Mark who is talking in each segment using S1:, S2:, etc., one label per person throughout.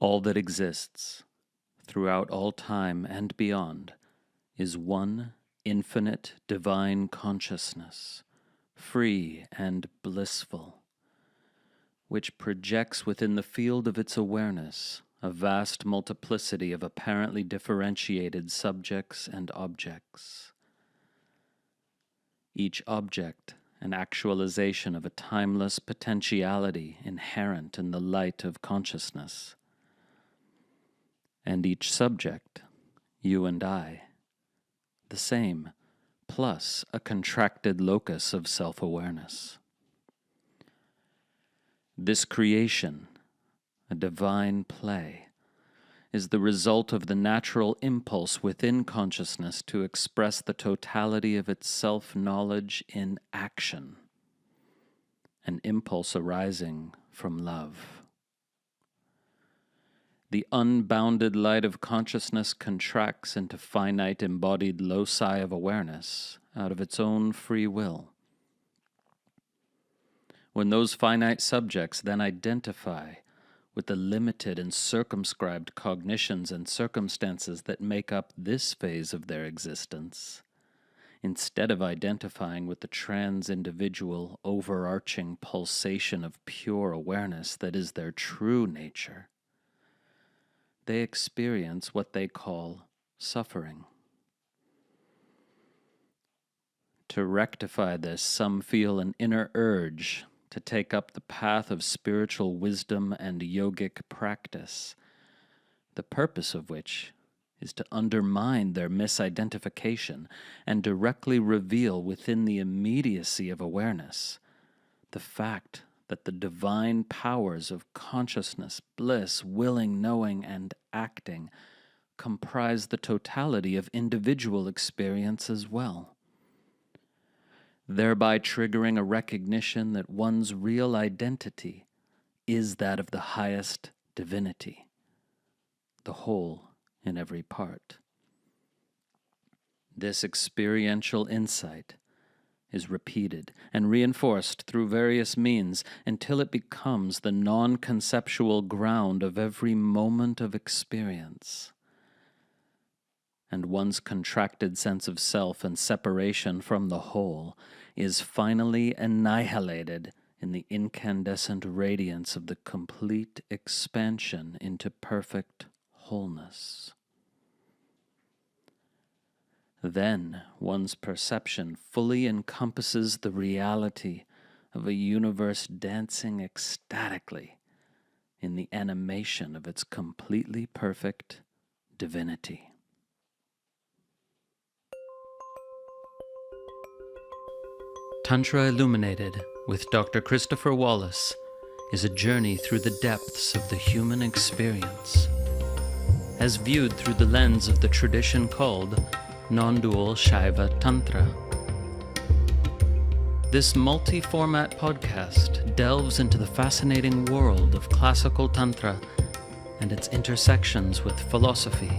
S1: All that exists, throughout all time and beyond, is one infinite divine consciousness, free and blissful, which projects within the field of its awareness a vast multiplicity of apparently differentiated subjects and objects. Each object an actualization of a timeless potentiality inherent in the light of consciousness. And each subject, you and I, the same, plus a contracted locus of self-awareness. This creation, a divine play, is the result of the natural impulse within consciousness to express the totality of its self-knowledge in action, an impulse arising from love. The unbounded light of consciousness contracts into finite embodied loci of awareness out of its own free will. When those finite subjects then identify with the limited and circumscribed cognitions and circumstances that make up this phase of their existence, instead of identifying with the trans-individual overarching pulsation of pure awareness that is their true nature, they experience what they call suffering. To rectify this, some feel an inner urge to take up the path of spiritual wisdom and yogic practice, the purpose of which is to undermine their misidentification and directly reveal within the immediacy of awareness the fact that the divine powers of consciousness, bliss, willing, knowing, and acting comprise the totality of individual experience as well, thereby triggering a recognition that one's real identity is that of the highest divinity, the whole in every part. This experiential insight is repeated and reinforced through various means until it becomes the non-conceptual ground of every moment of experience. And one's contracted sense of self and separation from the whole is finally annihilated in the incandescent radiance of the complete expansion into perfect wholeness. Then one's perception fully encompasses the reality of a universe dancing ecstatically in the animation of its completely perfect divinity. Tantra Illuminated with Dr. Christopher Wallace is a journey through the depths of the human experience, as viewed through the lens of the tradition called non-dual Shaiva Tantra. This multi-format podcast delves into the fascinating world of classical Tantra and its intersections with philosophy,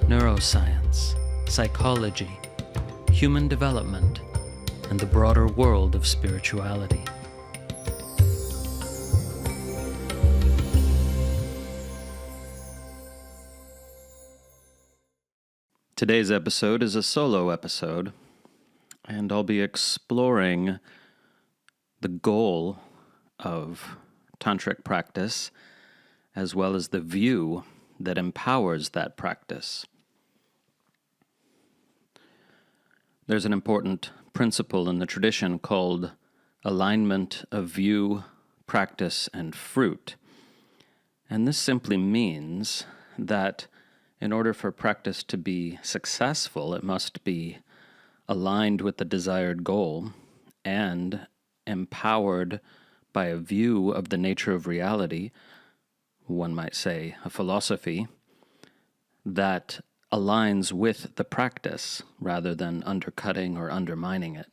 S1: neuroscience, psychology, human development, and the broader world of spirituality. Today's episode is a solo episode, and I'll be exploring the goal of tantric practice as well as the view that empowers that practice. There's an important principle in the tradition called alignment of view, practice, and fruit. And this simply means that in order for practice to be successful, it must be aligned with the desired goal and empowered by a view of the nature of reality, one might say a philosophy, that aligns with the practice rather than undercutting or undermining it.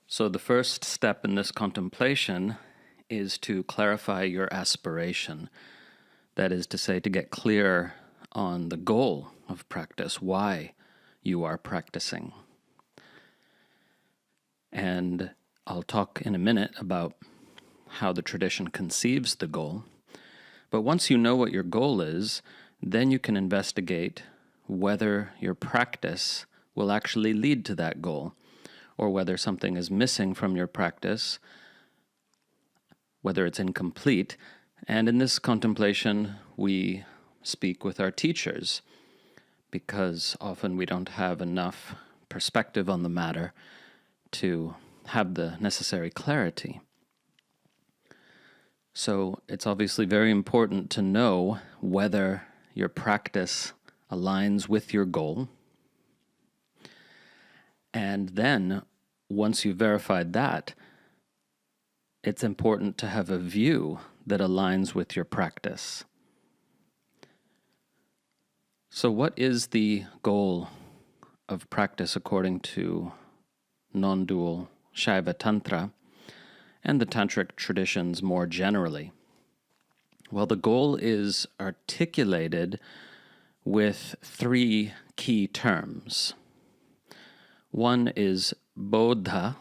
S1: So the first step in this contemplation is to clarify your aspiration. That is to say, to get clear on the goal of practice, why you are practicing. And I'll talk in a minute about how the tradition conceives the goal. But once you know what your goal is, then you can investigate whether your practice will actually lead to that goal, or whether something is missing from your practice, whether it's incomplete. And in this contemplation, we speak with our teachers, because often we don't have enough perspective on the matter to have the necessary clarity. So it's obviously very important to know whether your practice aligns with your goal. And then, once you've verified that, it's important to have a view that aligns with your practice. So what is the goal of practice according to non-dual Shaiva Tantra and the tantric traditions more generally? Well, the goal is articulated with three key terms. One is bodha.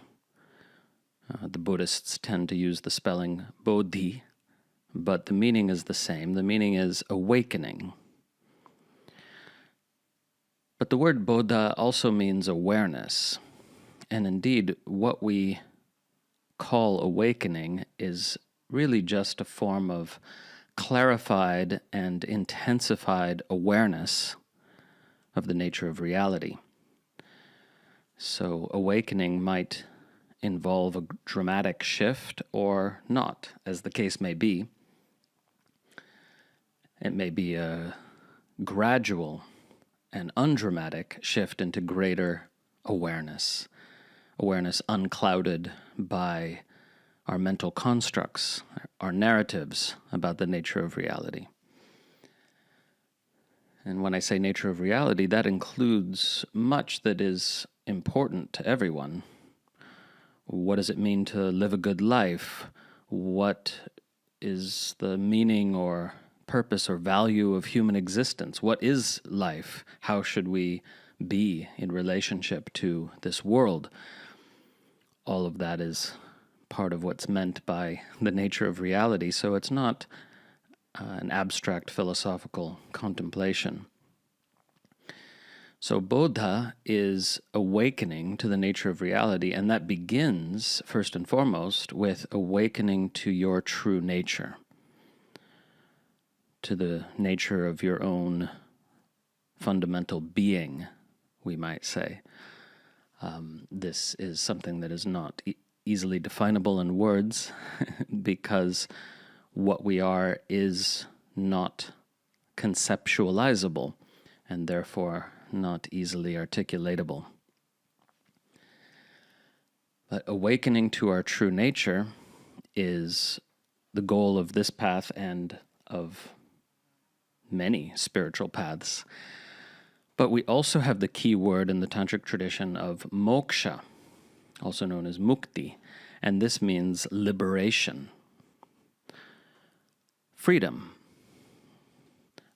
S1: The Buddhists tend to use the spelling bodhi, but the meaning is the same. The meaning is awakening. But the word bodha also means awareness. And indeed, what we call awakening is really just a form of clarified and intensified awareness of the nature of reality. So awakening might involve a dramatic shift or not, as the case may be. It may be a gradual and undramatic shift into greater awareness unclouded by our mental constructs, our narratives about the nature of reality. And when I say nature of reality, that includes much that is important to everyone. What does it mean to live a good life? What is the meaning or purpose or value of human existence? What is life? How should we be in relationship to this world? All of that is part of what's meant by the nature of reality, so it's not an abstract philosophical contemplation. So bodha is awakening to the nature of reality, and that begins, first and foremost, with awakening to your true nature, to the nature of your own fundamental being, we might say. This is something that is not easily definable in words, because what we are is not conceptualizable, and therefore not easily articulatable. But awakening to our true nature is the goal of this path and of many spiritual paths. But we also have the key word in the tantric tradition of mokṣa, also known as mukti, and this means liberation, freedom.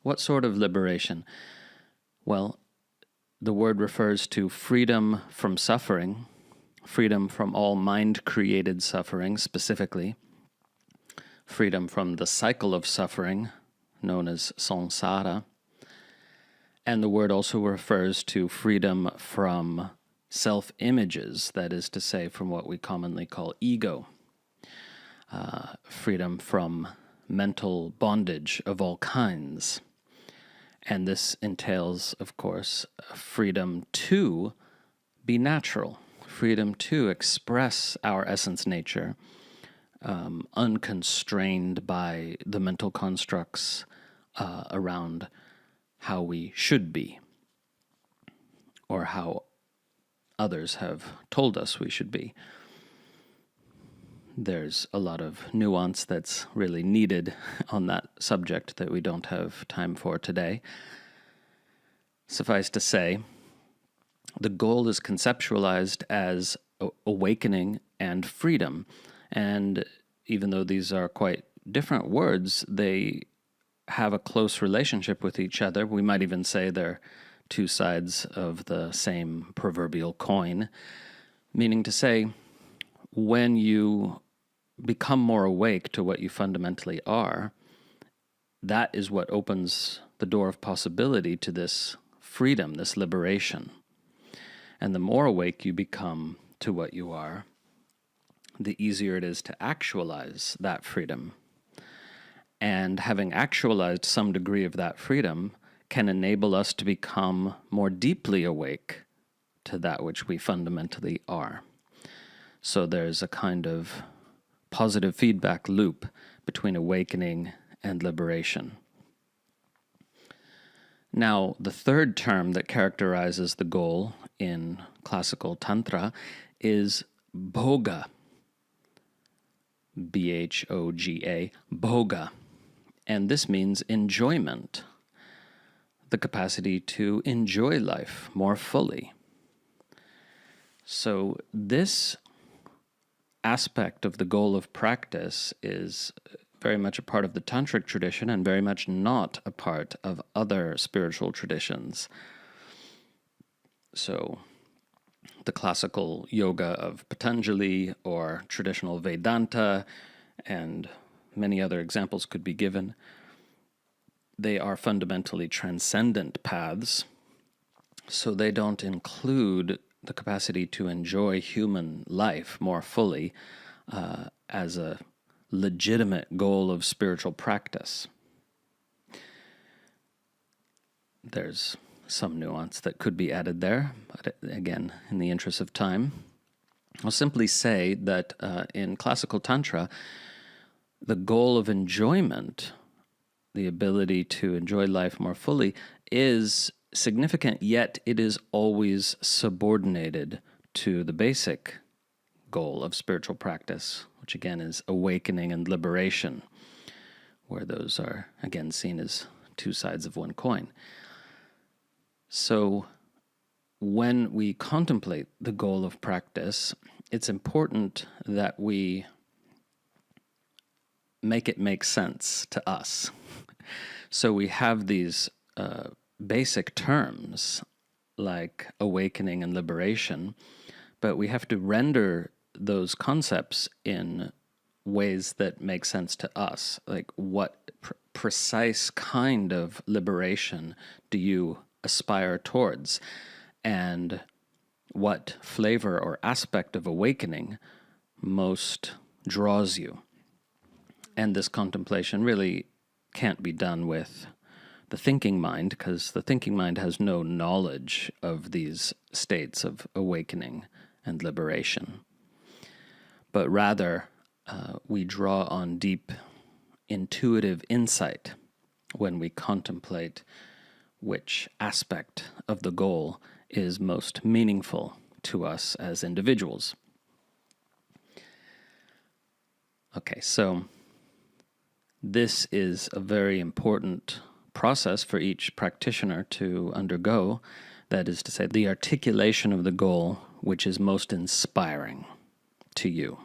S1: What sort of liberation? Well, the word refers to freedom from suffering, freedom from all mind-created suffering specifically, freedom from the cycle of suffering, known as samsara, and the word also refers to freedom from self-images, that is to say, from what we commonly call ego, freedom from mental bondage of all kinds. And this entails, of course, freedom to be natural, freedom to express our essence nature, unconstrained by the mental constructs around how we should be, or how others have told us we should be. There's a lot of nuance that's really needed on that subject that we don't have time for today. Suffice to say, the goal is conceptualized as awakening and freedom. And even though these are quite different words, they have a close relationship with each other. We might even say they're two sides of the same proverbial coin, meaning to say, when you become more awake to what you fundamentally are, that is what opens the door of possibility to this freedom, this liberation. And the more awake you become to what you are, the easier it is to actualize that freedom. And having actualized some degree of that freedom can enable us to become more deeply awake to that which we fundamentally are. So there's a kind of positive feedback loop between awakening and liberation. Now, the third term that characterizes the goal in classical Tantra is bhōga. B-H-O-G-A, bhōga. And this means enjoyment, the capacity to enjoy life more fully. So this aspect of the goal of practice is very much a part of the tantric tradition and very much not a part of other spiritual traditions. So the classical yoga of Patanjali or traditional Vedanta, and many other examples could be given. They are fundamentally transcendent paths, so they don't include the capacity to enjoy human life more fully as a legitimate goal of spiritual practice. There's some nuance that could be added there, but again, in the interest of time, I'll simply say that in classical Tantra, the goal of enjoyment, the ability to enjoy life more fully, is significant, yet it is always subordinated to the basic goal of spiritual practice, which again is awakening and liberation, where those are again seen as two sides of one coin. So when we contemplate the goal of practice, it's important that we make it make sense to us. So we have these basic terms like awakening and liberation, but we have to render those concepts in ways that make sense to us. Like what precise kind of liberation do you aspire towards? And what flavor or aspect of awakening most draws you? And this contemplation really can't be done with the thinking mind, because the thinking mind has no knowledge of these states of awakening and liberation. But rather, we draw on deep intuitive insight when we contemplate which aspect of the goal is most meaningful to us as individuals. Okay, so this is a very important process for each practitioner to undergo. That is to say, the articulation of the goal which is most inspiring to you.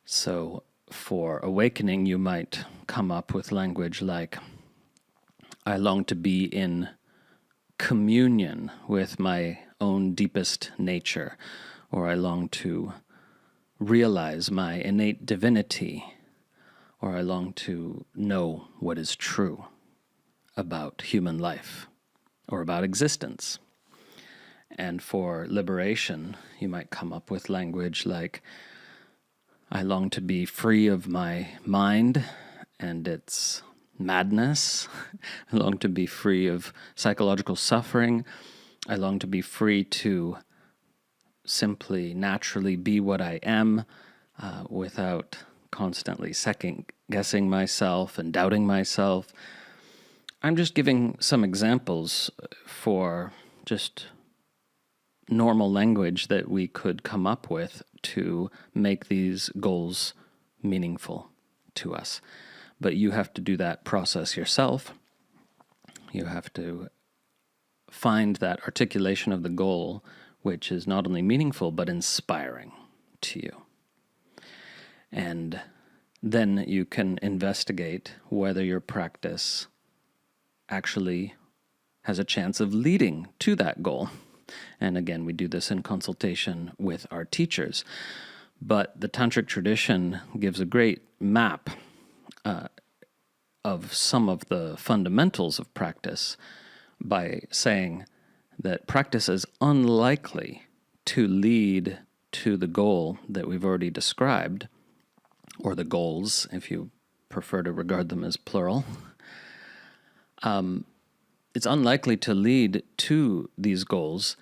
S1: So for awakening, you might come up with language like, I long to be in communion with my own deepest nature, or I long to realize my innate divinity, or I long to know what is true about human life or about existence. And for liberation, you might come up with language like, I long to be free of my mind and its madness. I long to be free of psychological suffering. I long to be free to simply naturally be what I am without constantly second-guessing myself and doubting myself. I'm just giving some examples for just normal language that we could come up with to make these goals meaningful to us. But you have to do that process yourself. You have to find that articulation of the goal which is not only meaningful but inspiring to you. And then you can investigate whether your practice actually has a chance of leading to that goal. And again, we do this in consultation with our teachers. But the tantric tradition gives a great map of some of the fundamentals of practice by saying that practice is unlikely to lead to the goal that we've already described, or the goals, if you prefer to regard them as plural. It's unlikely to lead to these goals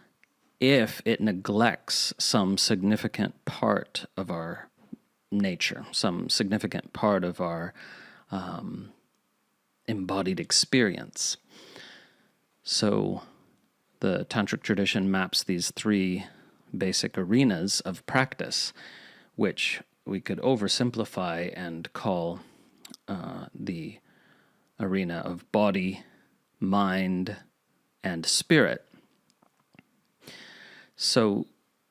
S1: if it neglects some significant part of our nature, some significant part of our embodied experience. So the tantric tradition maps these three basic arenas of practice, which we could oversimplify and call the arena of body, mind, and spirit. So,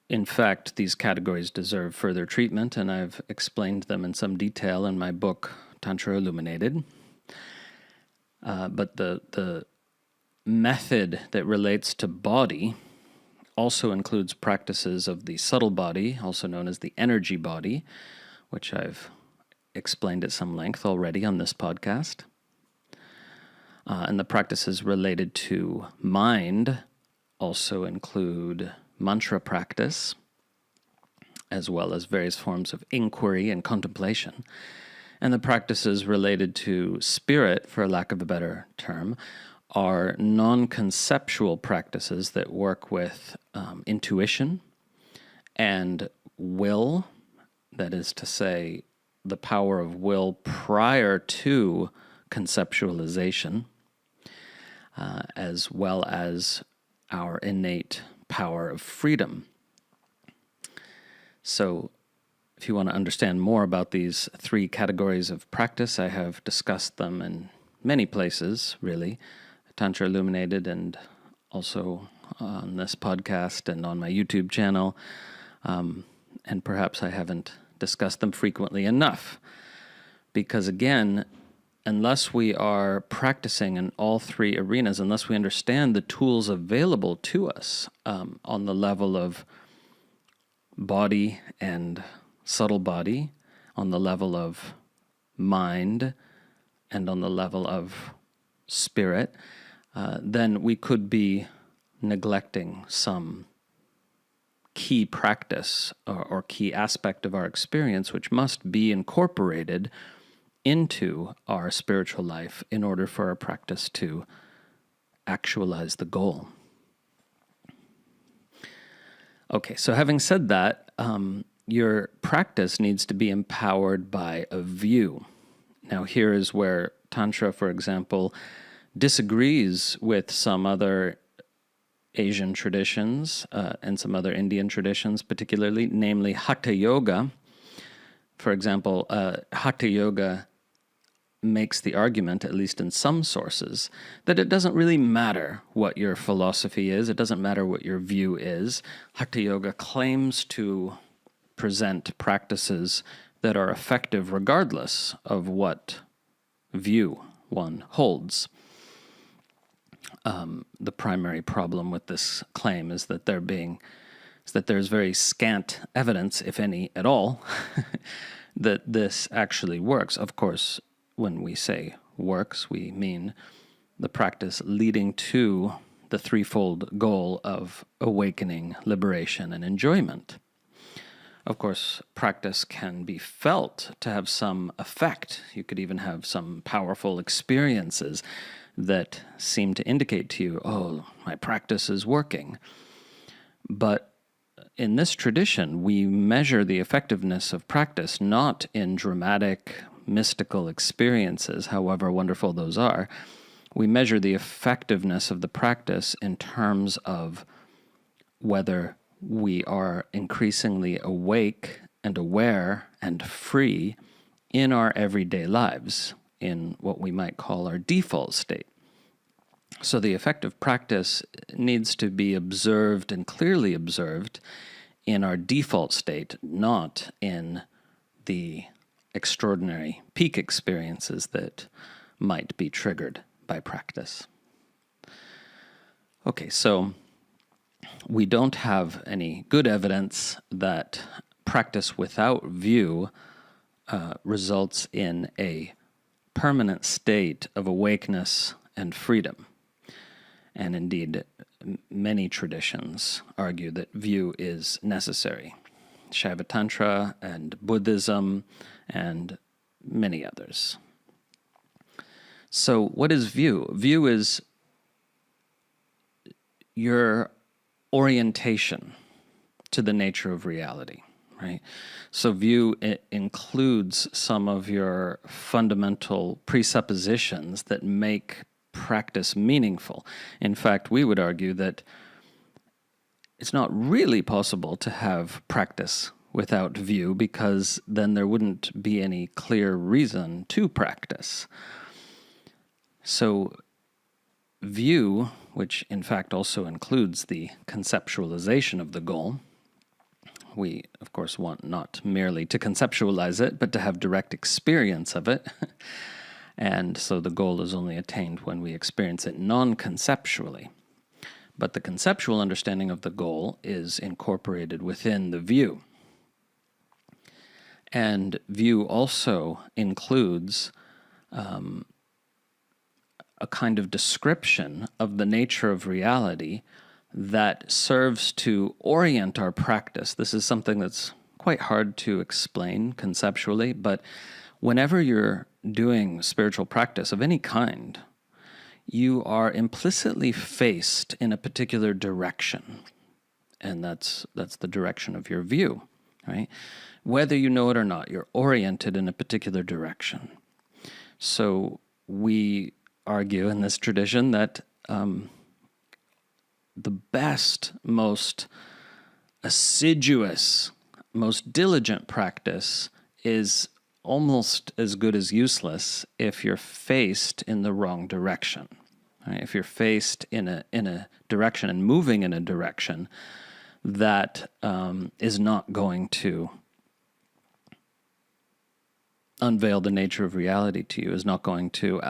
S1: in fact, these categories deserve further treatment, and I've explained them in some detail in my book, Tantra Illuminated. But the method that relates to body also includes practices of the subtle body, also known as the energy body, which I've explained at some length already on this podcast. And the practices related to mind also include mantra practice, as well as various forms of inquiry and contemplation. And the practices related to spirit, for lack of a better term, are non-conceptual practices that work with intuition and will, that is to say, the power of will prior to conceptualization, as well as our innate power of freedom. So, if you want to understand more about these three categories of practice, I have discussed them in many places, really. Tantra Illuminated, and also on this podcast and on my YouTube channel. And perhaps I haven't discussed them frequently enough. Because again, unless we are practicing in all three arenas, unless we understand the tools available to us on the level of body and subtle body, on the level of mind, and on the level of spirit, then we could be neglecting some key practice or key aspect of our experience, which must be incorporated into our spiritual life in order for our practice to actualize the goal. Okay, so having said that, your practice needs to be empowered by a view. Now, here is where Tantra, for example, disagrees with some other Asian traditions and some other Indian traditions particularly, namely Hatha Yoga. For example, Hatha Yoga makes the argument, at least in some sources, that it doesn't really matter what your philosophy is, it doesn't matter what your view is. Hatha Yoga claims to present practices that are effective regardless of what view one holds. The primary problem with this claim is that there's very scant evidence, if any at all, that this actually works. Of course, when we say works, we mean the practice leading to the threefold goal of awakening, liberation, and enjoyment. Of course, practice can be felt to have some effect. You could even have some powerful experiences that seem to indicate to you, oh, my practice is working. But in this tradition, we measure the effectiveness of practice not in dramatic, mystical experiences, however wonderful those are. We measure the effectiveness of the practice in terms of whether we are increasingly awake and aware and free in our everyday lives, in what we might call our default state. So the effective practice needs to be observed and clearly observed in our default state, not in the extraordinary peak experiences that might be triggered by practice. Okay, so we don't have any good evidence that practice without view results in a permanent state of awakeness and freedom. And indeed, many traditions argue that view is necessary. Shaiva Tantra and Buddhism and many others. So what is view? View is your orientation to the nature of reality, right? So view includes some of your fundamental presuppositions that make practice meaningful. In fact, we would argue that it's not really possible to have practice without view, because then there wouldn't be any clear reason to practice. So view, which in fact also includes the conceptualization of the goal, we of course want not merely to conceptualize it, but to have direct experience of it. And so the goal is only attained when we experience it non-conceptually. But the conceptual understanding of the goal is incorporated within the view. And view also includes a kind of description of the nature of reality that serves to orient our practice. This is something that's quite hard to explain conceptually, but whenever you're doing spiritual practice of any kind, you are implicitly faced in a particular direction. And that's the direction of your view, right? Whether you know it or not, you're oriented in a particular direction. So we argue in this tradition that the best, most assiduous, most diligent practice is almost as good as useless if you're faced in the wrong direction. Right? If you're faced in a direction and moving in a direction that is not going to unveil the nature of reality to you, is not going to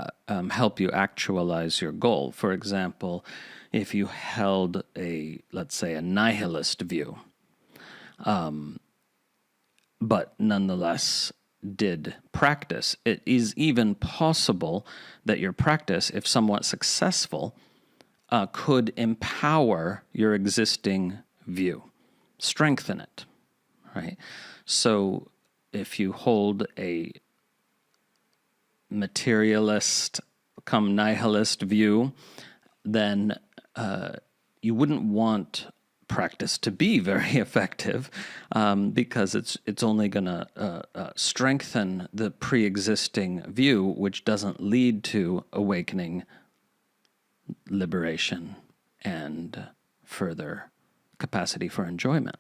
S1: help you actualize your goal. For example, if you held let's say, a nihilist view, but nonetheless did practice, it is even possible that your practice, if somewhat successful, could empower your existing view, strengthen it, right? So if you hold a materialist come nihilist view, then you wouldn't want practice to be very effective, because it's only going to strengthen the pre-existing view, which doesn't lead to awakening, liberation, and further capacity for enjoyment.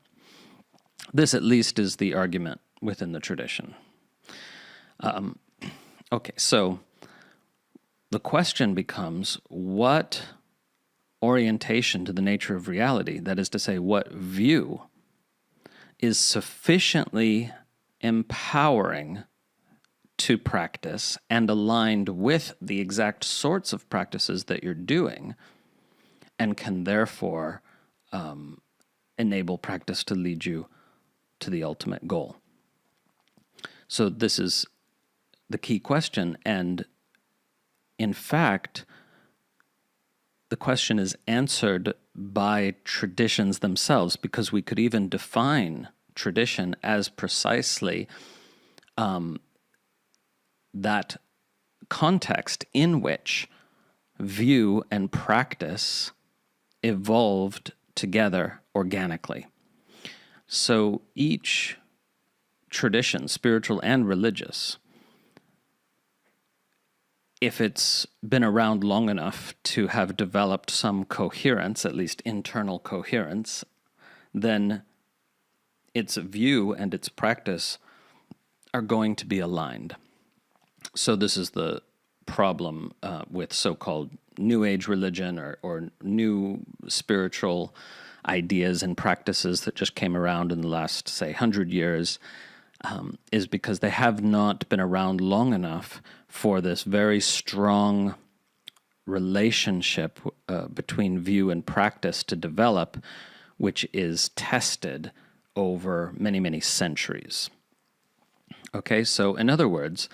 S1: This, at least, is the argument within the tradition. Okay, so the question becomes, what orientation to the nature of reality, that is to say, what view, is sufficiently empowering to practice and aligned with the exact sorts of practices that you're doing, and can therefore enable practice to lead you to the ultimate goal. So this is the key question, and in fact, the question is answered by traditions themselves, because we could even define tradition as precisely that context in which view and practice evolved together organically. So each tradition, spiritual and religious, if it's been around long enough to have developed some coherence, at least internal coherence, then its view and its practice are going to be aligned. So this is the problem with so-called New Age religion or new spiritual ideas and practices that just came around in the last, say, 100 years, is because they have not been around long enough for this very strong relationship between view and practice to develop, which is tested over many, many centuries. Okay, so in other words,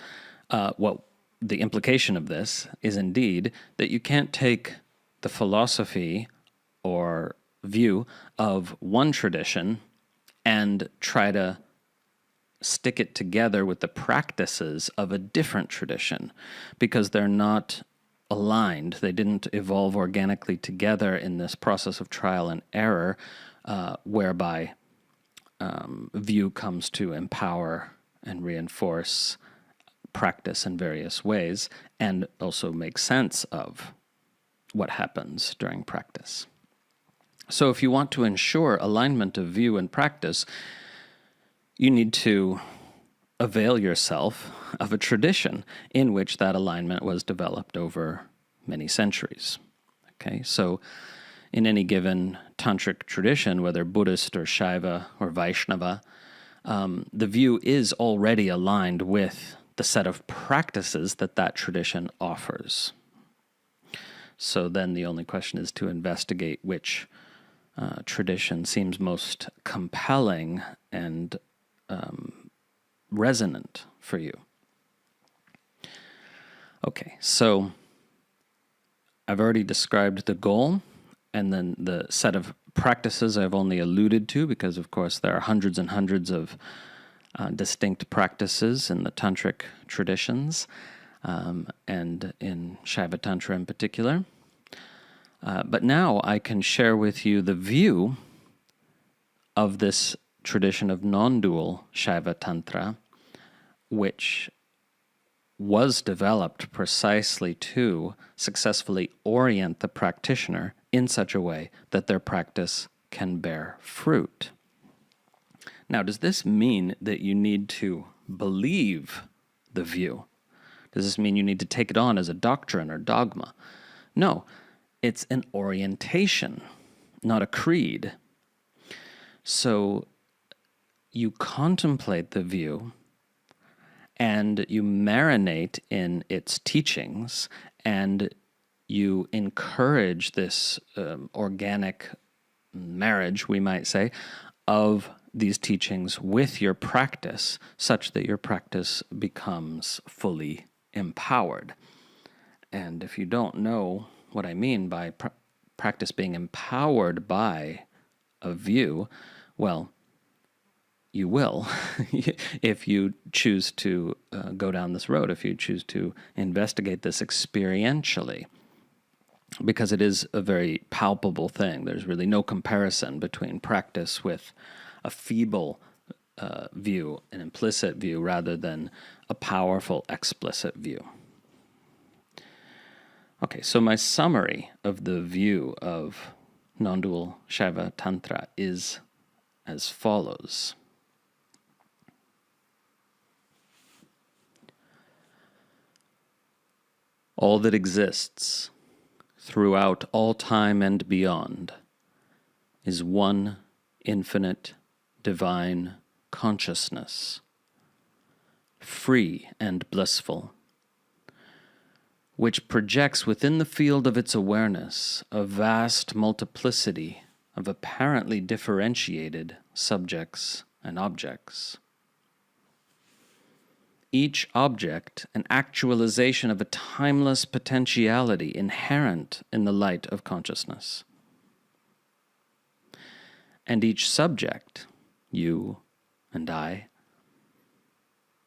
S1: what the implication of this is indeed that you can't take the philosophy or view of one tradition and try to stick it together with the practices of a different tradition, because they're not aligned. They didn't evolve organically together in this process of trial and error, whereby view comes to empower and reinforce practice in various ways and also make sense of what happens during practice. So if you want to ensure alignment of view and practice, you need to avail yourself of a tradition in which that alignment was developed over many centuries. Okay, so in any given tantric tradition, whether Buddhist or Shaiva or Vaishnava, the view is already aligned with the set of practices that that tradition offers. So then the only question is to investigate which tradition seems most compelling and resonant for you. Okay, so I've already described the goal, and then the set of practices I've only alluded to, because of course there are hundreds and hundreds of distinct practices in the tantric traditions, and in Shaiva Tantra in particular. But now I can share with you the view of this tradition of non-dual Shaiva Tantra, which was developed precisely to successfully orient the practitioner in such a way that their practice can bear fruit. Now, does this mean that you need to believe the view? Does this mean you need to take it on as a doctrine or dogma? No, it's an orientation, not a creed. So you contemplate the view and you marinate in its teachings, and you encourage this organic marriage, we might say, of these teachings with your practice, such that your practice becomes fully empowered. And if you don't know what I mean by practice being empowered by a view, well, you will if you choose to go down this road, if you choose to investigate this experientially, because it is a very palpable thing. There's really no comparison between practice with a feeble view, an implicit view, rather than a powerful explicit view. Okay, so my summary of the view of non-dual Shaiva Tantra is as follows. All that exists throughout all time and beyond is one infinite divine consciousness, free and blissful, which projects within the field of its awareness a vast multiplicity of apparently differentiated subjects and objects. Each object an actualization of a timeless potentiality inherent in the light of consciousness. And each subject, you and I,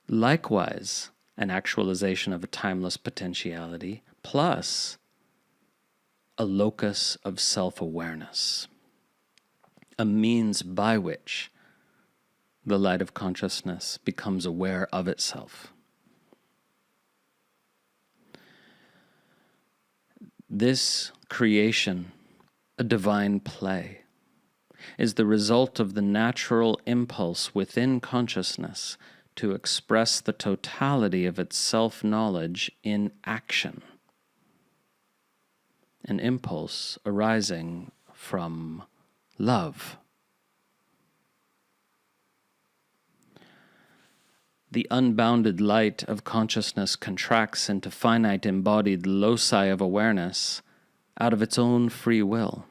S1: likewise an actualization of a timeless potentiality, plus a locus of self-awareness, a means by which the light of consciousness becomes aware of itself. This creation, a divine play, is the result of the natural impulse within consciousness to express the totality of its self-knowledge in action, an impulse arising from love. The unbounded light of consciousness contracts into finite embodied loci of awareness out of its own free will.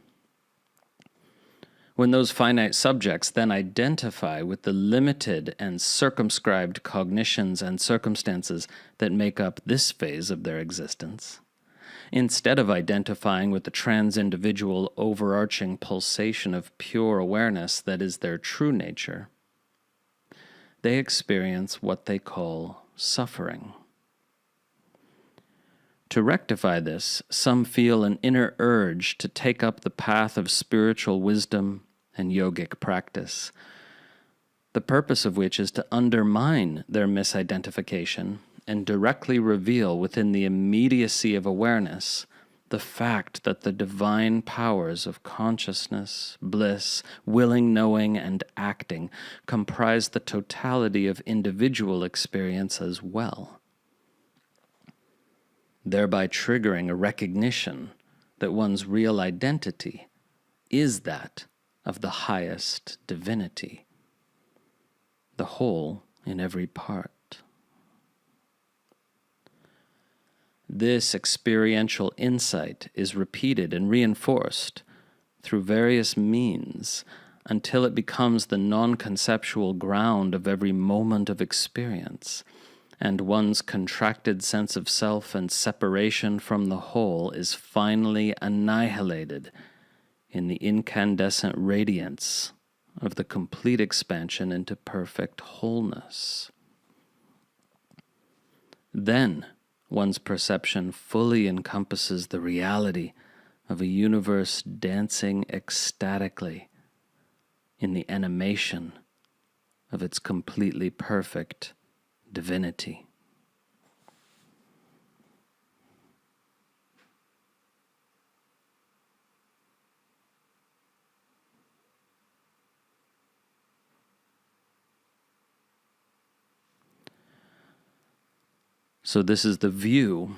S1: When those finite subjects then identify with the limited and circumscribed cognitions and circumstances that make up this phase of their existence, instead of identifying with the trans-individual overarching pulsation of pure awareness that is their true nature, they experience what they call suffering. To rectify this, some feel an inner urge to take up the path of spiritual wisdom and yogic practice, the purpose of which is to undermine their misidentification and directly reveal within the immediacy of awareness the fact that the divine powers of consciousness, bliss, willing, knowing, and acting comprise the totality of individual experience as well, thereby triggering a recognition that one's real identity is that of the highest divinity, the whole in every part. This experiential insight is repeated and reinforced through various means until it becomes the non-conceptual ground of every moment of experience, and one's contracted sense of self and separation from the whole is finally annihilated in the incandescent radiance of the complete expansion into perfect wholeness. Then one's perception fully encompasses the reality of a universe dancing ecstatically in the animation of its completely perfect divinity. So this is the view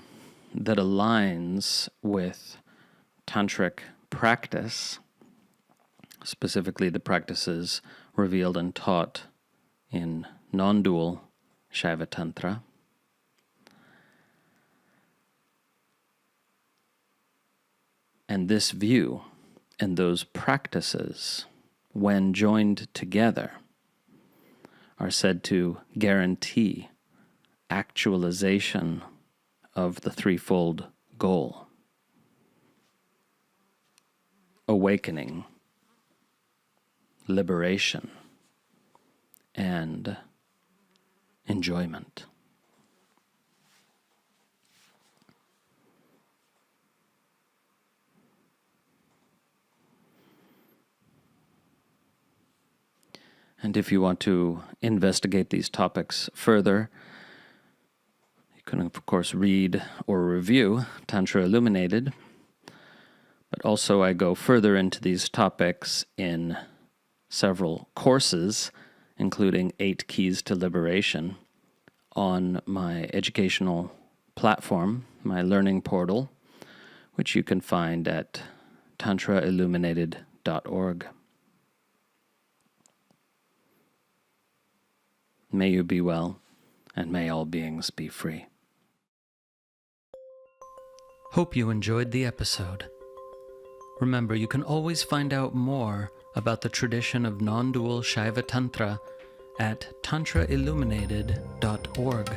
S1: that aligns with tantric practice, specifically the practices revealed and taught in non-dual Shaiva Tantra. And this view and those practices, when joined together, are said to guarantee actualization of the threefold goal: awakening, liberation, and enjoyment. And if you want to investigate these topics further, you can, of course, read or review Tantra Illuminated, but also I go further into these topics in several courses, including 8 Keys to Liberation, on my educational platform, my learning portal, which you can find at tantrailluminated.org. May you be well, and may all beings be free. Hope you enjoyed the episode. Remember, you can always find out more about the tradition of non-dual Shaiva Tantra at tantrailluminated.org,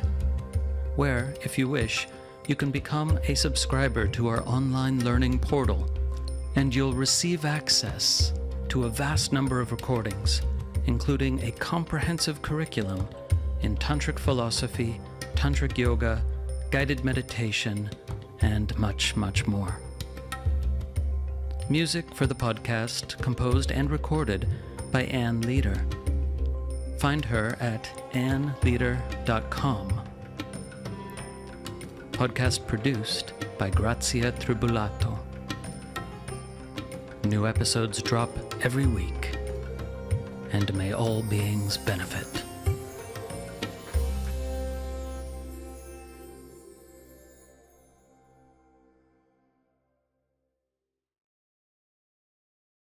S1: where, if you wish, you can become a subscriber to our online learning portal, and you'll receive access to a vast number of recordings, including a comprehensive curriculum in tantric philosophy, tantric yoga, guided meditation, and much, much more. Music for the podcast composed and recorded by Ann Leader. Find her at annleader.com. Podcast produced by Grazia Tribulato. New episodes drop every week, and may all beings benefit.